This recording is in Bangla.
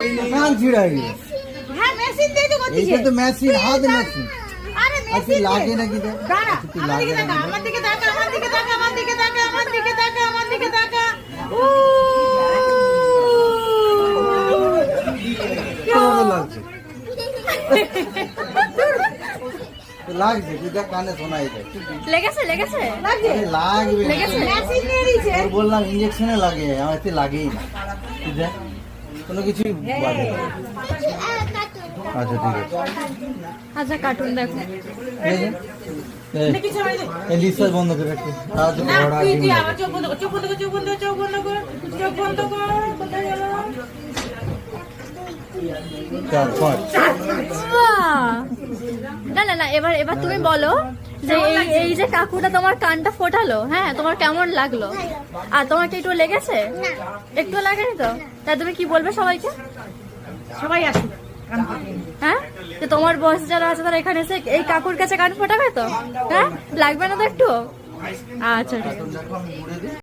कान छिड़ा गया। হ্যাঁ মেশিন দিয়ে তো করতেছে। এইটা তো মেশিন, হাত মেশিন। আরে আচ্ছা মেশিন লাগে নাকি দেখ? দাঁড়া আচ্ছা, আমার লাগে দিকে তাকা, নাকি? আমার দিকে তাকা, আমার দিকে তাকা, আমার দিকে তাকা, আমার দিকে তাকা, আমার দিকে তাকা। ও কেমন লাগছে? তো লাগছে, তুই দেখ কানে শোনাই যায়। লেগেছে লেগেছে লাগছে আরে লাগবে। লেগেছে? মেশিন নিয়ে দিয়েছে। তোর বললাম ইঞ্জেকশনে লাগে, আমার এতে লাগেই না। তুই দেখ কোনো কিছুই বাজে না। আচ্ছা ঠিক আছে। আচ্ছা কার্টুন দেখো। এই যে, এই নিঃশ্বাস বন্ধ করে রাখতে। আচ্ছা না বড় তুই আগে তুই আমার চোখ বন্ধ কর, চোখ বন্ধ কর, চোখ বন্ধ কর, চোখ বন্ধ কর, চোখ বন্ধ কর। কোথায় গেল? 4 5 বাহ! না না না, এবার এবার তুমি বলো যে এই যে কাকুটা তোমার কানটা ফোটালো, হ্যাঁ তোমার কেমন লাগলো? আর তোমার কি একটু লেগেছে? একটু লাগেনি তো? তা তুমি কি বলবে সবাইকে? সবাই আসুক। হ্যাঁ, যে তোমার বস যারা আছে তারা এখানে এসে এই কাকুর কাছে কান ফোটাবে তো? হ্যাঁ, লাগবে না তো একটু? আচ্ছা ঠিক আছে। দেখো আমি মুড়ে দিই।